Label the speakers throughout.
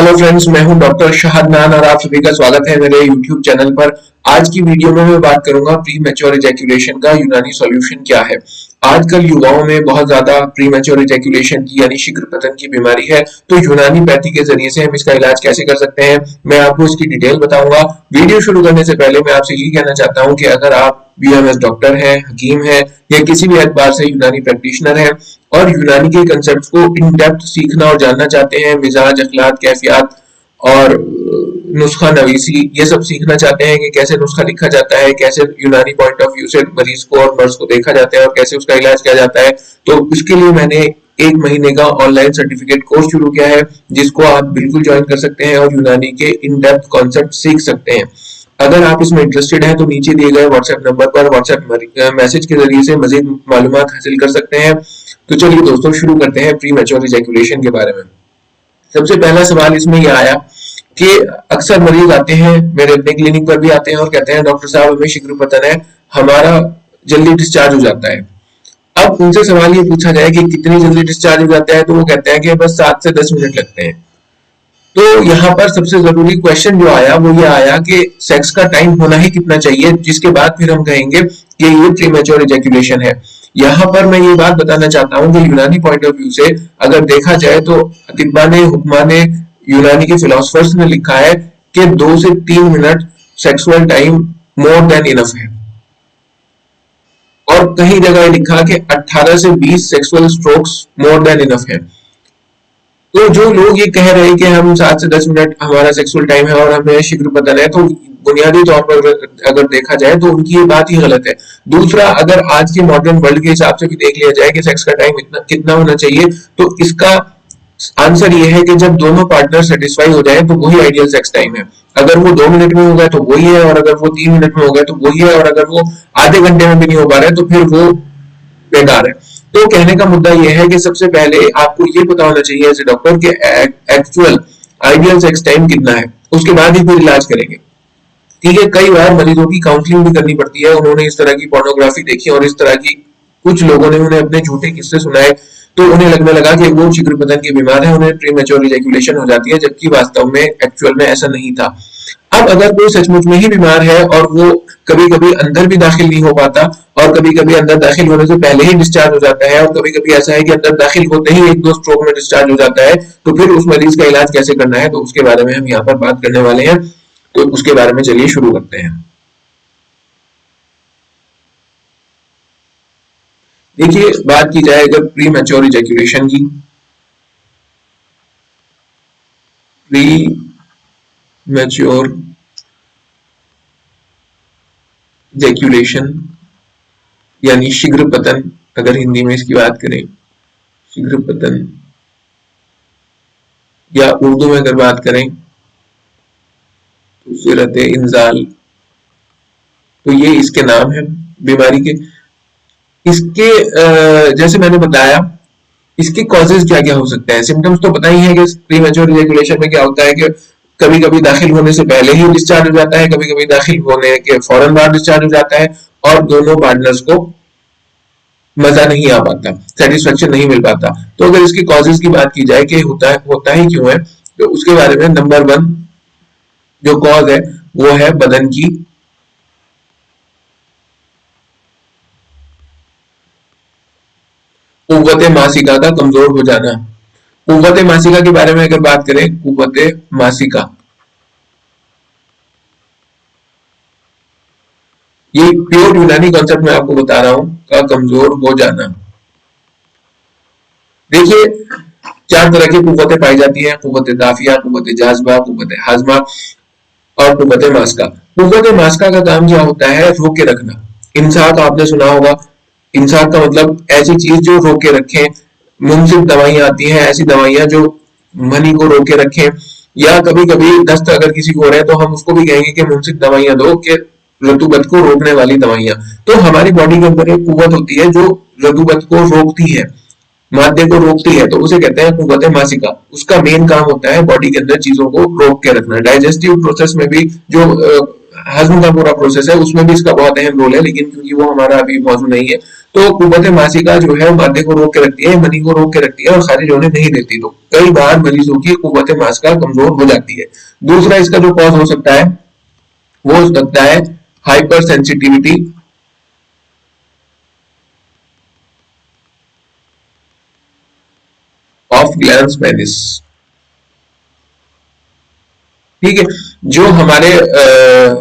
Speaker 1: Hello friends, मैं हूं doctor शाहदनान और आप सभी का स्वागत है मेरे यूट्यूब चैनल पर। आज की वीडियो में मैं बात करूंगा प्री मैच्योर इजैक्यूलेशन का यूनानी सॉल्यूशन क्या है। आजकल युवाओं में बहुत ज्यादा प्री मैच्योर इजैक्यूलेशन की यानी शीघ्र पतन की बीमारी है, तो यूनानी पैथी के जरिए से हम इसका इलाज कैसे कर सकते हैं मैं आपको इसकी डिटेल बताऊंगा। वीडियो शुरू करने से पहले मैं आपसे यही कहना चाहता हूँ कि अगर आप बीएमएस डॉक्टर है, हकीम है या किसी भी एतबार से यूनानी प्रैक्टिशनर है और यूनानी के कंसेप्ट को इन डेप्थ सीखना और जानना चाहते हैं, मिजाज, अखलाक, कैफियत और नुस्खा नवीसी ये सब सीखना चाहते हैं कि कैसे नुस्खा लिखा जाता है, कैसे यूनानी पॉइंट ऑफ व्यू से मरीज को और मर्ज को देखा जाता है और कैसे उसका इलाज किया जाता है, तो उसके लिए मैंने 1 महीने का ऑनलाइन सर्टिफिकेट कोर्स शुरू किया है जिसको आप बिल्कुल ज्वाइन कर सकते हैं और यूनानी के इन डेप्थ कॉन्सेप्ट सीख सकते हैं। अगर आप इसमें इंटरेस्टेड हैं तो नीचे दिए गए व्हाट्सएप नंबर पर व्हाट्सएप मैसेज के जरिए से मजीद मालूमात हासिल कर सकते हैं। तो चलिए दोस्तों, शुरू करते हैं प्री मैच्योर इजैक्यूलेशन के बारे में। सबसे पहला सवाल इसमें यह आया कि अक्सर मरीज आते हैं, मेरे अपने क्लिनिक पर भी आते हैं और कहते हैं डॉक्टर साहब हमें शीघ्र पतन है, हमारा जल्दी डिस्चार्ज हो जाता है। अब उनसे सवाल ये पूछा जाए कि कितनी जल्दी डिस्चार्ज हो जाता है, तो वो कहते हैं कि बस 7 से 10 मिनट लगते हैं। तो यहाँ पर सबसे जरूरी क्वेश्चन जो आया वो ये आया कि सेक्स का टाइम होना ही कितना चाहिए, जिसके बाद फिर हम कहेंगे कि ये प्रीमैच्योर इजैक्यूलेशन है। यहाँ पर मैं ये बात बताना चाहता हूँ कि यूनानी पॉइंट ऑफ व्यू से अगर देखा जाए तो अतिब्बा ने, हुक्मा ने, यूनानी के फिलोसफर्स ने लिखा है कि 2 से 3 minute sexual time more than enough है, और कहीं जगह लिखा कि 18 से 20 sexual strokes more than enough है। तो जो लोग ये कह रहे हैं कि हम 7 से 10 मिनट हमारा सेक्सुअल टाइम है और हमें शीघ्र पतन है, तो बुनियादी तौर पर अगर देखा जाए तो उनकी ये बात ही गलत है। दूसरा, अगर आज के मॉडर्न वर्ल्ड के हिसाब से भी देख लिया जाए कि सेक्स का टाइम कितना होना चाहिए, तो इसका आंसर ये है कि जब दोनों पार्टनर सेटिस्फाई हो जाए तो वही आइडियल सेक्स टाइम है। अगर वो 2 मिनट में हो गया तो वही है, और अगर वो 3 मिनट में हो गया तो वही है, और अगर वो आधे घंटे में भी नहीं हो पा रहा है तो फिर वो बेकार है। तो कहने का मुद्दा यह है कि सबसे पहले आपको ये पता होना चाहिए एज ए डॉक्टर कि एक्चुअल आइडियल सेक्स टाइम कितना है, उसके बाद ही फिर इलाज करेंगे। ठीक है, कई बार मरीजों की काउंसलिंग भी करनी पड़ती है, उन्होंने इस तरह की पोर्नोग्राफी देखी और इस तरह की कुछ लोगों ने उन्हें अपने झूठे किस्से सुनाए, तो उन्हें लगने लगा कि वो शीघ्र पतन की बीमार है, उन्हें प्रीमैच्योर इजैक्यूलेशन हो जाती है, जबकि वास्तव में एक्चुअल में ऐसा नहीं था। अब अगर कोई सचमुच में ही बीमार है और वो कभी कभी अंदर भी दाखिल नहीं हो पाता और कभी कभी अंदर दाखिल होने से पहले ही डिस्चार्ज हो जाता है, और कभी कभी ऐसा है कि अंदर दाखिल होते ही 1-2 स्ट्रोक में डिस्चार्ज हो जाता है, तो फिर उस मरीज का इलाज कैसे करना है, तो उसके बारे में हम यहाँ पर बात करने वाले हैं। तो उसके बारे में चलिए शुरू करते हैं। देखिए, बात की जाए अगर प्री मैच्योर इजैक्यूलेशन की, प्री मैच्योर इजैक्यूलेशन यानी शीघ्र पतन, अगर हिंदी में इसकी बात करें शीघ्र पतन, या उर्दू में अगर बात करें तो सूरत इंजाल, तो ये इसके नाम है बीमारी के। इसके जैसे मैंने बताया, इसके कॉजेज क्या क्या हो सकते हैं। सिम्टम्स तो पता ही है कि प्री मैच्योर इजैक्यूलेशन में क्या होता है कि कभी कभी दाखिल होने से पहले ही डिस्चार्ज हो जाता है, कभी कभी दाखिल होने के फौरन बाद डिस्चार्ज हो जाता है, और दोनों पार्टनर्स को मजा नहीं आ पाता, सेटिस्फेक्शन नहीं मिल पाता। तो अगर इसकी कॉजेज की बात की जाए कि होता ही क्यों है, तो उसके बारे में नंबर 1 जो कॉज है वो है बदन की कुव्वत मासिका का कमजोर हो जाना। कुव्वत मासिका के बारे में अगर बात करें, कुव्वत मासिका ये प्योर यूनानी कॉन्सेप्ट में आपको बता रहा हूं, का कमजोर हो जाना। देखिए, 4 तरह की कुव्वतें पाई जाती हैं, कुव्वत दाफिया, कुव्वत जाज़बा, कुव्वत हाजमा और कुव्वत मास्का। कुव्वत मास्का का काम क्या होता है? रोक के रखना। इंसाक आपने सुना होगा, इंसाक का मतलब ऐसी चीज जो रोक के रखे। मुंसिफ दवाइयां आती हैं, ऐसी दवाइयां जो मनी को रोक के रखें, या कभी कभी दस्त अगर किसी को हो रहा है तो हम उसको भी कहेंगे कि मुंसिफ दवाइयां दो, कि रतूबत को रोकने वाली दवाइयां। तो हमारी बॉडी के अंदर एक कुव्वत होती है जो रतूबत को रोकती है, मादे को रोकती है, तो उसे कहते हैं कुव्वत मासिका। उसका मेन काम होता है बॉडी के अंदर चीजों को रोक के रखना। डाइजेस्टिव प्रोसेस में भी जो हजम का पूरा प्रोसेस है उसमें भी इसका बहुत अहम रोल है, लेकिन क्योंकि वो हमारा अभी मौजूद नहीं है, तो कुव्वत मासिका जो है मादे को रोक के रखती है, मनी को रोक के रखती है और खारिज होने नहीं देती। तो कई बार मरीजों की कुव्वत मास्का कमजोर हो जाती है। दूसरा इसका जो कॉज हो सकता है वो हो सकता है hyper sensitivity of glans penis. ठीक है, जो हमारे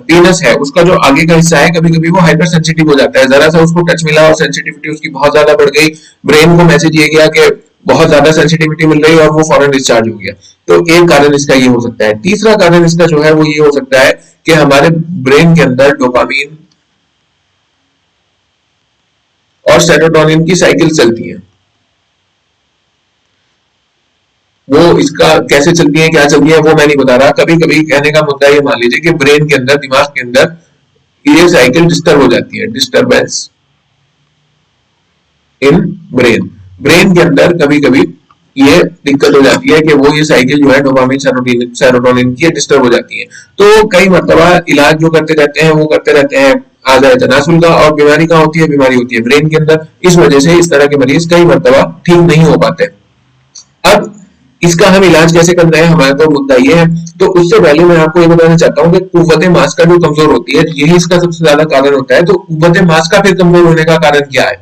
Speaker 1: पेनस है उसका जो आगे का हिस्सा है कभी कभी वो हाइपर सेंसिटिव हो जाता है, जरा सा उसको टच मिला और सेंसिटिविटी उसकी बहुत ज्यादा बढ़ गई, ब्रेन को मैसेज ये गया कि बहुत ज्यादा सेंसिटिविटी मिल रही है और वो फौरन डिस्चार्ज हो गया। तो एक कारण इसका ये हो सकता है। तीसरा कारण इसका जो है वो ये हो सकता है कि हमारे ब्रेन के अंदर डोपामीन और सेरोटोनिन की साइकिल चलती है। वो इसका कैसे चलती है क्या चलती है वो मैं नहीं बता रहा, कभी कभी कहने का मुद्दा ये मान लीजिए कि ब्रेन के अंदर दिमाग के अंदर ये साइकिल डिस्टर्ब हो जाती है, डिस्टर्बेंस इन ब्रेन, ब्रेन के अंदर कभी कभी ये दिक्कत हो जाती है कि वो ये साइकिल जो है डोपामिन सेरोटोनिन की डिस्टर्ब हो जाती है। तो कई मरतबा इलाज जो करते रहते हैं वो करते रहते हैं आ जाए तनासुल का, और बीमारी कहाँ होती है, बीमारी होती है ब्रेन के अंदर। इस वजह से इस तरह के मरीज कई मरतबा ठीक नहीं हो पाते। अब इसका हम इलाज कैसे कर रहे हैं, हमारा तो मुद्दा ये है। तो उससे पहले मैं आपको ये बताना चाहता हूँ कि कुव्वत मास्का जो कमजोर होती है यही इसका सबसे ज्यादा कारण होता है। तो कुव्वत मास्का फिर कमजोर होने का कारण क्या है,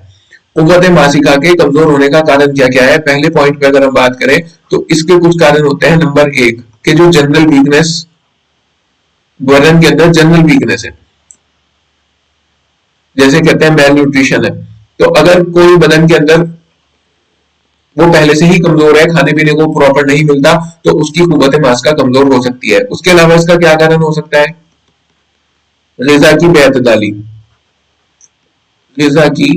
Speaker 1: कुव्वत मासिका के कमजोर होने का कारण क्या क्या है। पहले पॉइंट पे अगर हम बात करें तो इसके कुछ कारण होते हैं। नंबर एक कि जो जनरल वीकनेस, बदन के अंदर जनरल वीकनेस है, जैसे कहते हैं मेल न्यूट्रिशन है। तो अगर कोई बदन के अंदर वो पहले से ही कमजोर है, खाने पीने को प्रॉपर नहीं मिलता, तो उसकी कुव्वत मास्का कमजोर हो सकती है। उसके अलावा इसका क्या कारण हो सकता है, ग़िज़ा की बेअतदाली, ग़िज़ा की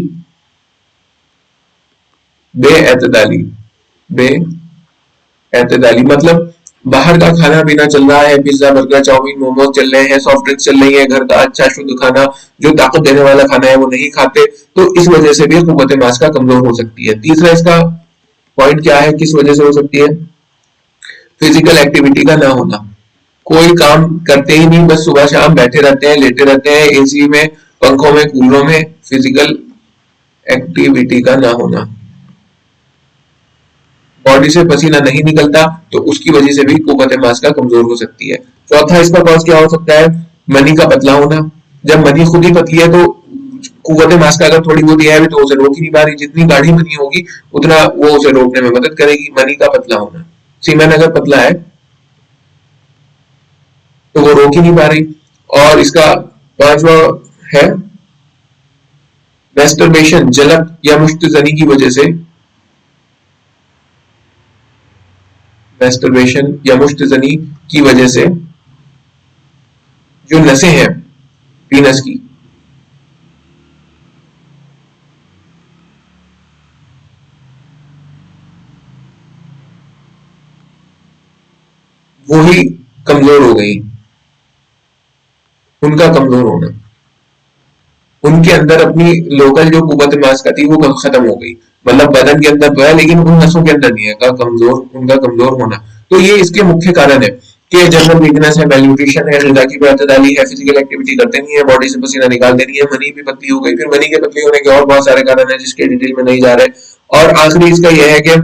Speaker 1: बेअतदाली, बेअतदाली मतलब बाहर का खाना पीना चल रहा है, पिज्जा बर्गर चाउमीन मोमोज चल रहे हैं, सॉफ्ट ड्रिंक्स चल रही है, घर का अच्छा शुद्ध खाना जो ताकत देने वाला खाना है वो नहीं खाते, तो इस वजह से भी कुव्वत मास्का कमजोर हो सकती है। तीसरा इसका पॉइंट क्या है, किस वजह से हो सकती है, फिजिकल एक्टिविटी का ना होना। कोई काम करते ही नहीं, बस सुबह शाम बैठे रहते हैं, लेटे रहते हैं एसी में, पंखों में, कूलरों में, फिजिकल एक्टिविटी का ना होना, बॉडी से पसीना नहीं निकलता, तो उसकी वजह से भी कुव्वत मास्का कमजोर हो सकती है। चौथा इसका कॉज क्या हो सकता है, मनी का पतला होना। जब मनी खुद ही पतली है तो कुव्वत मास्का अगर थोड़ी बहुत है भी तो उसे रोक ही नहीं पा रही, जितनी गाढ़ी मनी होगी उतना वो उसे रोकने में मदद करेगी। मनी का पतला होना, सीमेन अगर पतला है तो वो रोक ही नहीं पा रही। और इसका पांचवा है मैस्टरबेशन, जलक या मुश्तजनी की वजह से, मैस्टरबेशन या मुश्तजनी की वजह से जो नसें हैं पीनस की, वो ही कमजोर हो गई, उनका कमजोर होना, उनके अंदर अपनी लोकल जो कुव्वत मास्का थी वो खत्म हो गई। मतलब बदन के अंदर तो है लेकिन उन नसों के अंदर नहीं है का कमजोर, उनका कमजोर होना। तो ये इसके मुख्य कारण है कि जनरल वीकनेस है, मेलन्यूट्रिशन है, ग़िज़ा की बेअतदाली है, फिजिकल एक्टिविटी करते नहीं है, बॉडी से पसीना निकाल देनी है, मनी भी पतली हो गई। फिर मनी के पतली होने के और बहुत सारे कारण है जिसके डिटेल में नहीं जा रहे। और आखिरी इसका यह है कि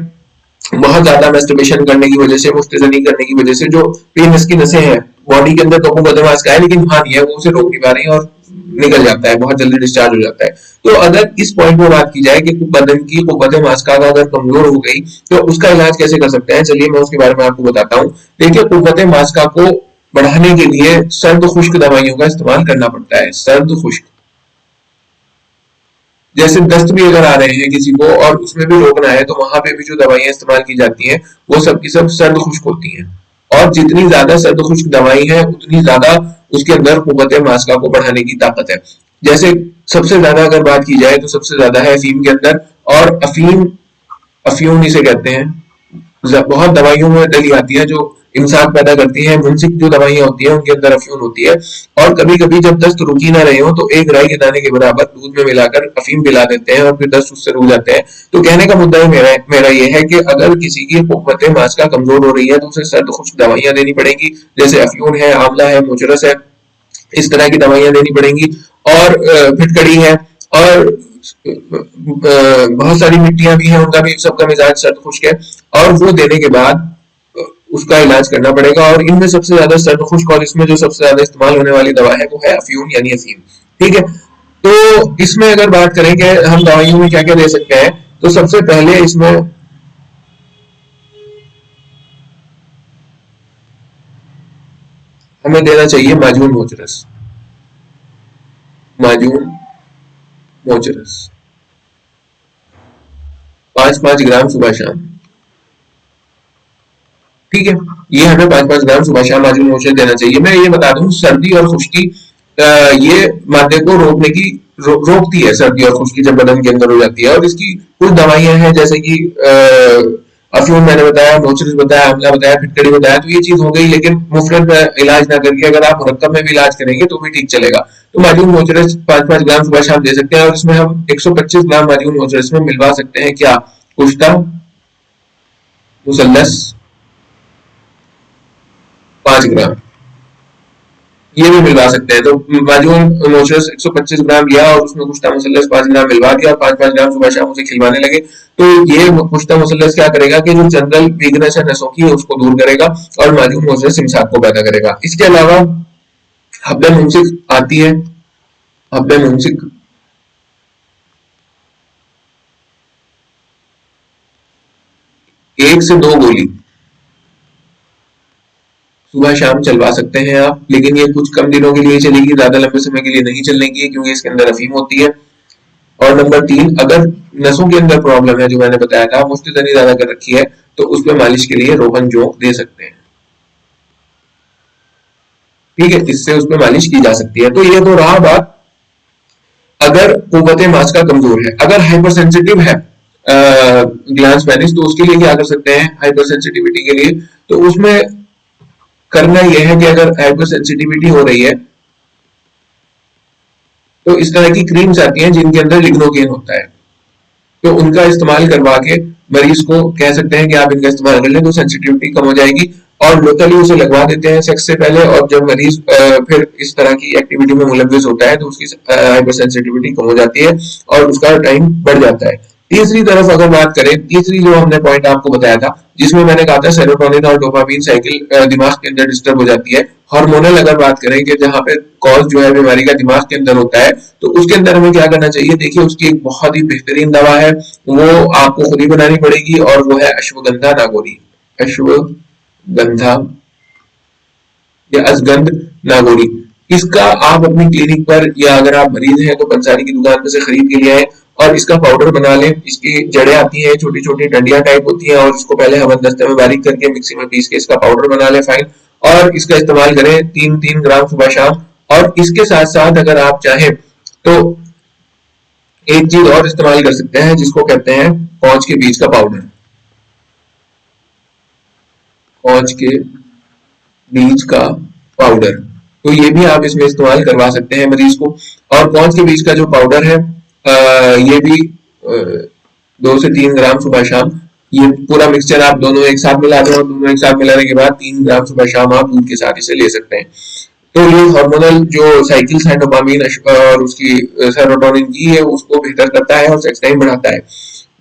Speaker 1: बहुत ज्यादा मैस्टरबेशन करने की वजह से, मुश्तजनी करने की वजह से जो पेनिस की नसें हैं बॉडी के अंदर, तो कुव्वत मास्का है लेकिन हाँ नहीं है, वो उसे रोक नहीं पा रही और निकल जाता है, बहुत जल्दी डिस्चार्ज हो जाता है। तो अगर इस पॉइंट में बात की जाए कि बदन की कुव्वत मास्का का अगर कमजोर हो गई तो उसका इलाज कैसे कर सकते हैं, चलिए मैं उसके बारे में आपको बताता हूँ। देखिए, कुव्वत मास्का को बढ़ाने के लिए सर्द खुश्क दवाइयों का इस्तेमाल करना पड़ता है। सर्द खुश्क, जैसे दस्त भी अगर आ रहे हैं किसी को और उसमें भी रोकना है तो वहां पे भी जो दवाइयां इस्तेमाल की जाती हैं वो सब की सब सर्द खुश्क होती हैं। और जितनी ज्यादा सर्द खुश्क दवाई है उतनी ज्यादा उसके अंदर कुव्वत मास्का को बढ़ाने की ताकत है। जैसे सबसे ज्यादा अगर बात की जाए तो सबसे ज्यादा है अफीम के अंदर, और अफीम, अफ्यून इसे कहते हैं। बहुत दवाइयों में डली आती है जो इंसान पैदा करती है, मुंसिक जो दवाइयां होती है उनके अंदर अफ्यून होती है। और कभी कभी जब दस्त रुक ही ना रहे हो तो एक राई के दाने के बराबर दूध में मिलाकर अफीम पिला देते हैं और फिर दस्त उससे रुक जाते हैं। तो कहने का मुद्दा मेरा ये है कि अगर किसी की कुव्वत मास्का कमजोर हो रही है तो उसे सर्द खुश्क दवाइयां देनी पड़ेंगी, जैसे अफ्यून है, आंवला है, मोचरस है, इस तरह की दवाइयां देनी पड़ेंगी। और फिटकड़ी है, और बहुत सारी मिट्टियां भी हैं, उनका भी सबका मिजाज सर्द खुश्क है, और वो देने के बाद उसका इलाज करना पड़ेगा। और इनमें सबसे ज्यादा सर्द खुश्क और इसमें जो सबसे ज्यादा इस्तेमाल होने वाली दवा है वो है अफ्यून यानी अफीम। ठीक है, तो इसमें अगर बात करें कि हम दवाइयों में क्या क्या दे सकते हैं, तो सबसे पहले इसमें हमें देना चाहिए माजून मोचरस। माजून मोचरस 5-5 ग्राम सुबह शाम। ठीक है, ये हमें 5-5 ग्राम सुबह शाम माजून मोचरस देना चाहिए। मैं ये बता दूं, सर्दी और खुश्की ये मादे को रोकती है, सर्दी और खुश्की जब बदन के अंदर हो जाती है। और इसकी कुछ दवाइयां हैं, जैसे कि अफीम मैंने बताया, मोचरस बताया, आंवला बताया, फिटकरी बताया, तो ये चीज हो गई। लेकिन मुफ्रत इलाज ना करके अगर आप मुरक्कब में भी इलाज करेंगे तो भी ठीक चलेगा। तो माजून मोचरस 5-5 ग्राम सुबह शाम दे सकते हैं। और इसमें हम 125 ग्राम माजून मोचरस में मिलवा सकते हैं क्या, कुश्ता, मुसल्लस 5 ग्राम, ये भी मिलवा सकते हैं। तो माजून मोचरस 125 ग्राम लिया और उसमें कुश्ता मुसल्लस 5 ग्राम मिलवा दिया, 5-5 ग्राम सुबह शाम उसे खिलवाने लगे। तो ये कुश्ता मुसल्लस क्या करेगा कि जो जनरल वीकनेस है नसों की उसको दूर करेगा, और माजून मोचरस इमसाक को पैदा करेगा। इसके अलावा हब्बे मुमसिक आती है, हब्बे मुमसिक 1 से 2 गोली सुबह शाम चलवा सकते हैं आप। लेकिन ये कुछ कम दिनों के लिए चलेगी, ज्यादा लंबे समय के लिए नहीं चलने की, क्योंकि इसके अंदर अफीम होती है। और नंबर 3, अगर नसों के अंदर प्रॉब्लम है, जो मैंने बताया था, मुफ्त तनी ज्यादा कर रखी है, तो उसमें मालिश के लिए रोगन जोंक दे सकते हैं। ठीक है, इससे उसमें मालिश की जा सकती है। तो ये तो रहा बात अगर कुव्वत मास का कमजोर है। अगर हाइपर सेंसिटिव है ग्लैंड पेनिस, तो उसके लिए क्या कर सकते हैं, हाइपर सेंसिटिविटी के लिए, तो उसमें करना यह है कि अगर हाइपर सेंसिटिविटी हो रही है तो इस तरह की क्रीम्स आती हैं जिनके अंदर लिग्नोकेन होता है, तो उनका इस्तेमाल करवा के मरीज को कह सकते हैं कि आप इनका इस्तेमाल कर लें, तो सेंसिटिविटी कम हो जाएगी। और लोकली उसे लगवा देते हैं सेक्स से पहले, और जब मरीज फिर इस तरह की एक्टिविटी में मुलव्विस होता है तो उसकी हाइपर सेंसिटिविटी कम हो जाती है और उसका टाइम बढ़ जाता है। तीसरी तरफ अगर बात करें, तीसरी जो हमने पॉइंट आपको बताया था, जिसमें मैंने कहा था सेरोटोनिन और डोपामिन साइकिल दिमाग के अंदर डिस्टर्ब हो जाती है। हार्मोनल अगर बात करें कि जहां पे कॉज जो है बीमारी का दिमाग के अंदर होता है, तो उसके अंदर हमें क्या करना चाहिए, देखिए उसकी एक बहुत ही बेहतरीन दवा है, वो आपको खुद ही बनानी पड़ेगी, और वो है अश्वगंधा नागोरी। अश्वगंधा या अजगंध नागोरी। इसका आप अपनी क्लिनिक पर, या अगर आप मरीज हैं तो पंसारी की दुकान पर से खरीद के लिए आए और इसका पाउडर बना लें। इसकी जड़ें आती हैं, छोटी छोटी डंडियां टाइप होती हैं, और इसको पहले हमन दस्ते में बारीक करके मिक्सी में पीस के इसका पाउडर बना लें फाइन, और इसका इस्तेमाल करें 3-3 ग्राम सुबह शाम। और इसके साथ साथ अगर आप चाहें तो एक चीज और इस्तेमाल कर सकते हैं, जिसको कहते हैं पौंच के बीज का पाउडर। पौंच के बीज का पाउडर, तो ये भी आप इसमें इस्तेमाल करवा सकते हैं मरीज को। और पौंच के बीज का जो पाउडर है ये भी 2 से 3 ग्राम सुबह शाम, ये पूरा मिक्सचर आप दोनों एक साथ मिला दें, और दोनों एक साथ मिलाने के बाद 3 ग्राम सुबह शाम आप दूध के साथ इसे ले सकते हैं। तो ये हार्मोनल जो साइकिल्स है डोपामिन और उसकी सेरोटोनिन की है, उसको बेहतर करता है और सेक्स टाइम बढ़ाता है।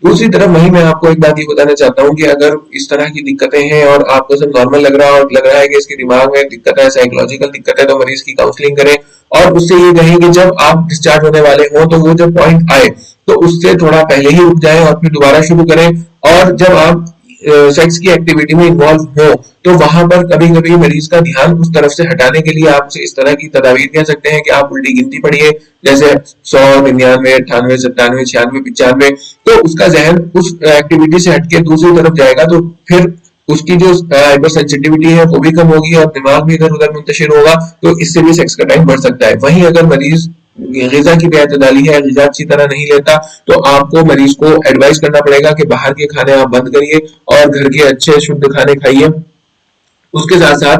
Speaker 1: दूसरी तरफ वहीं मैं आपको एक बात ये बताना चाहता हूँ कि अगर इस तरह की दिक्कतें हैं और आपको सब नॉर्मल लग रहा है और लग रहा है कि इसके दिमाग में दिक्कत है, साइकोलॉजिकल दिक्कत है, तो मरीज की काउंसलिंग करें और उससे ये कहें कि जब आप डिस्चार्ज होने वाले हों तो वो जब पॉइंट आए तो उससे थोड़ा पहले ही रुक जाएं और फिर दोबारा शुरू करें। और जब आप सेक्स की एक्टिविटी में इन्वॉल्व हो तो वहां पर कभी कभी मरीज का ध्यान उस तरफ से हटाने के लिए आप उसे इस तरह की तदावीर कह सकते हैं कि आप उल्टी गिनती पढ़िए, जैसे 100, 99, 98, 97, 96, 95, तो उसका जहन उस एक्टिविटी से हटके दूसरी तरफ जाएगा, तो फिर उसकी जो हाइपर सेंसिटिविटी है वो भी कम होगी और दिमाग भी इधर उधर मुंतशिर होगा, तो इससे भी सेक्स का टाइम बढ़ सकता है। वहीं अगर मरीज ग़िज़ा की बेअतदाली है, ग़िज़ा अच्छी तरह नहीं लेता, तो आपको मरीज को एडवाइस करना पड़ेगा कि बाहर के खाने आप बंद करिए और घर के अच्छे शुद्ध खाने खाइए। उसके साथ साथ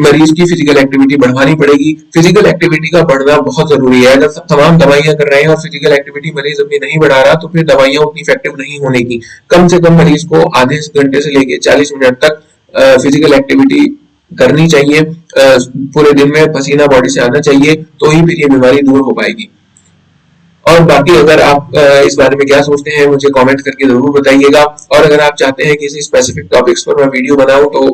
Speaker 1: मरीज की फिजिकल एक्टिविटी बढ़वानी पड़ेगी। फिजिकल एक्टिविटी का बढ़ना बहुत जरूरी है। अगर तमाम दवाइयां कर रहे हैं और फिजिकल एक्टिविटी मरीज अपनी नहीं बढ़ा रहा, तो फिर दवाइयां उतनी इफेक्टिव नहीं होने की। कम से कम मरीज को आधे घंटे से लेके 40 मिनट तक फिजिकल एक्टिविटी करनी चाहिए। पूरे दिन में पसीना बॉडी से आना चाहिए, तो ही फिर ये बीमारी दूर हो पाएगी। और बाकी अगर आप इस बारे में क्या सोचते हैं मुझे कमेंट करके जरूर बताइएगा। और अगर आप चाहते हैं किसी स्पेसिफिक टॉपिक्स पर मैं वीडियो बनाऊं तो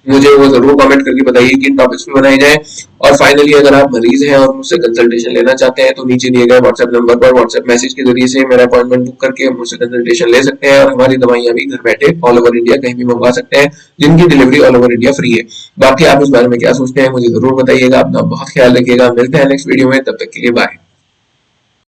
Speaker 1: मुझे वो जरूर कमेंट करके बताइए कि टॉपिक्स पे बनाए जाए। और फाइनली अगर आप मरीज हैं और मुझसे कंसल्टेशन लेना चाहते हैं तो नीचे दिए गए व्हाट्सएप नंबर पर व्हाट्सएप मैसेज के जरिए से मेरा अपॉइंटमेंट बुक करके मुझसे कंसल्टेशन ले सकते हैं और हमारी दवाइयां भी घर बैठे ऑल ओवर इंडिया कहीं भी मंगवा सकते हैं, जिनकी delivery all over India free है। बाकी आप इस बारे में क्या सोचते हैं मुझे जरूर बताइएगा। अपना बहुत ख्याल रखिएगा, मिलते हैं नेक्स्ट वीडियो में, तब तक के लिए बाय।